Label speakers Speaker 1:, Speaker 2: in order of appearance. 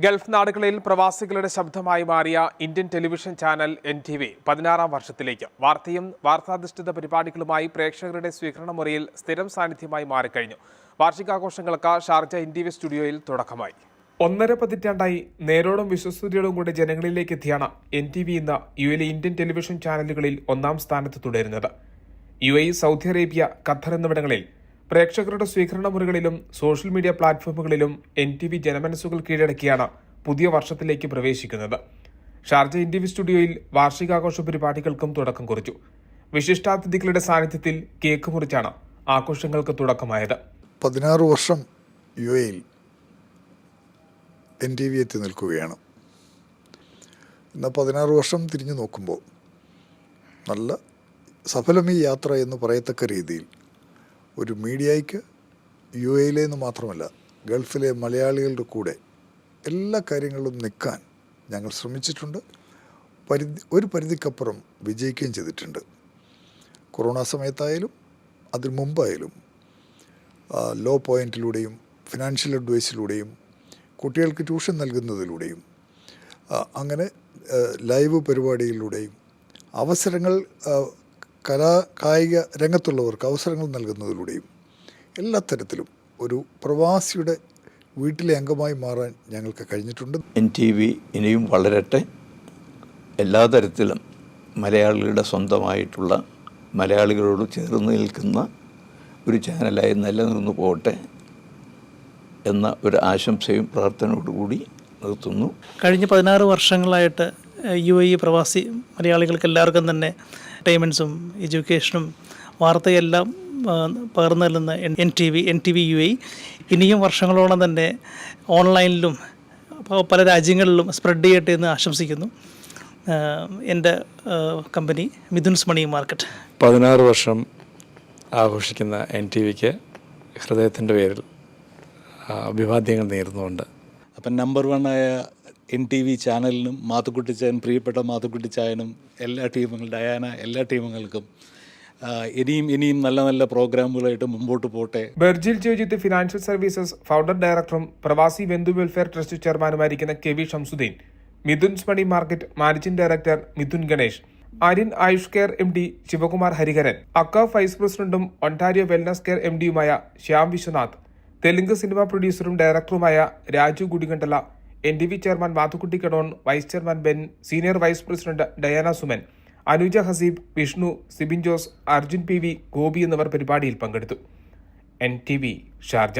Speaker 1: Gulf നാടുകളിൽ പ്രവാസികളുടെ ശബ്ദമായി മാറിയ ഇന്ത്യൻ ടെലിവിഷൻ ചാനൽ NTV 16ാം വർഷത്തിലേക്ക് വാർത്തയും വാർത്താധിഷ്ഠിത പരിപാടികളുമായി പ്രേക്ഷകരുടെ സ്വീകരണ മുറിയിൽ സ്ഥിരം സാന്നിധ്യമായി മാറിക്കഴിഞ്ഞു. വാർഷികാഘോഷങ്ങൾക്ക് ഷാർജ NTV സ്റ്റുഡിയോയിൽ തുടക്കമായി. 1.5 പതിറ്റാണ്ടായി നേരോടും വിശ്വസ്തയോടും കൂടി ജനങ്ങളിലേക്ക് എത്തിയാണ് NTV ഇന്ന് UAE ഇന്ത്യൻ ടെലിവിഷൻ ചാനലുകളിൽ 1ാം സ്ഥാനത്ത് തുടരുന്നത്. UAE, സൗദി അറേബ്യ, ഖത്തർ എന്നിവിടങ്ങളിൽ പ്രേക്ഷകരുടെ സ്വീകരണ മുറികളിലും സോഷ്യൽ മീഡിയ പ്ലാറ്റ്ഫോമുകളിലും NTV ജനമനസ്സുകൾ കീഴടക്കിയാണ് പുതിയ വർഷത്തിലേക്ക് പ്രവേശിക്കുന്നത്. ഷാർജ NTV സ്റ്റുഡിയോയിൽ വാർഷികാഘോഷ പരിപാടികൾക്കും തുടക്കം കുറിച്ചു. വിശിഷ്ടാതിഥികളുടെ സാന്നിധ്യത്തിൽ കേക്ക് മുറിച്ചാണ് ആഘോഷങ്ങൾക്ക് തുടക്കമായത്.
Speaker 2: 16 വർഷം UAE NTV എത്തി നിൽക്കുകയാണ്. ഇന്ന് 16 വർഷം തിരിഞ്ഞു നോക്കുമ്പോൾ നല്ല സഫലമീ യാത്ര എന്ന് പറയത്തക്ക രീതിയിൽ ഒരു മീഡിയയ്ക്ക് UAE നിന്ന് മാത്രമല്ല ഗൾഫിലെ മലയാളികളുടെ കൂടെ എല്ലാ കാര്യങ്ങളിലും നിൽക്കാൻ ഞങ്ങൾ ശ്രമിച്ചിട്ടുണ്ട്. ഒരു പരിധിക്കപ്പുറം വിജയിക്കുകയും ചെയ്തിട്ടുണ്ട്. കൊറോണ സമയത്തായാലും അതിന് മുമ്പായാലും ലോ പോയിൻറ്റിലൂടെയും ഫിനാൻഷ്യൽ അഡ്വൈസിലൂടെയും കുട്ടികൾക്ക് ട്യൂഷൻ നൽകുന്നതിലൂടെയും അങ്ങനെ ലൈവ് പരിപാടികളിലൂടെയും അവസരങ്ങൾ കായിക രംഗത്തുള്ളവർക്ക് അവസരങ്ങൾ നൽകുന്നതിലൂടെയും എല്ലാ തരത്തിലും ഒരു പ്രവാസിയുടെ വീട്ടിലെ അംഗമായി മാറാൻ ഞങ്ങൾക്ക് കഴിഞ്ഞിട്ടുണ്ട്.
Speaker 3: NTV ഇനിയും വളരട്ടെ. എല്ലാ തരത്തിലും മലയാളികളുടെ സ്വന്തമായിട്ടുള്ള മലയാളികളോട് ചേർന്ന് നിൽക്കുന്ന ഒരു ചാനലായി നിലനിന്നു പോകട്ടെ എന്ന ഒരു ആശംസയും പ്രാർത്ഥനയോടുകൂടി നിർത്തുന്നു.
Speaker 4: കഴിഞ്ഞ 16 വർഷങ്ങളായിട്ട് UAE പ്രവാസി മലയാളികൾക്ക് എല്ലാവർക്കും തന്നെ എൻ്റർടൈൻമെൻറ്റ്സും എഡ്യൂക്കേഷനും വാർത്തയെല്ലാം പകർന്നു നൽകുന്ന NTV UAE ഇനിയും വർഷങ്ങളോളം തന്നെ ഓൺലൈനിലും പല രാജ്യങ്ങളിലും സ്പ്രെഡ് ചെയ്യട്ടെ എന്ന് ആശംസിക്കുന്നു. എൻ്റെ കമ്പനി മിഥുൻസ് മണി മാർക്കറ്റ്
Speaker 5: 16 വർഷം ആഘോഷിക്കുന്ന NTVക്ക് ഹൃദയത്തിൻ്റെ പേരിൽ അഭിവാദ്യങ്ങൾ നേരുന്നുണ്ട്.
Speaker 6: അപ്പം നമ്പർ 1 ആയ NTV ചാനലിനും മാത്തുക്കുട്ടിച്ചായൻ, പ്രിയപ്പെട്ട മാത്തുക്കുട്ടിച്ചായനും എല്ലാ ടീമുകളും, ഡയാന, എല്ലാ ടീമുകൾക്കും ഇനിയും നല്ല നല്ല പ്രോഗ്രാമുകളായിട്ട് മുമ്പോട്ട് പോട്ടെ.
Speaker 1: ബെർജിൽ ജോജിത്ത് ഫിനാൻഷ്യൽ സർവീസസ് ഫൗണ്ടർ ഡയറക്ടറും പ്രവാസി ബന്ധു വെൽഫെയർ ട്രസ്റ്റ് ചെയർമാനുമായിരിക്കുന്ന KV Shamsuddin, Mithun's money market managing director Mithun Ganesh, Aryan Ayush care MD Sivakumar Hariharan, AKCAF vice പ്രസിഡന്റും ഒണ്ടാരിയോ വെൽനസ് കെയർ MDയുമായ ശ്യാം വിശ്വനാഥ്, തെലുങ്ക് സിനിമ പ്രൊഡ്യൂസറും ഡയറക്ടറുമായ Raju Gudikandala, NTV chairman Mathukutty Kadon, vice chairman Ben, senior vice president Diana Suman, Anuja Haseeb, Vishnu, Sibin Jose, Arjun PV, Gopi എന്നിവർ പരിപാടിയിൽ പങ്കെടുത്തു. NTV Sharjah.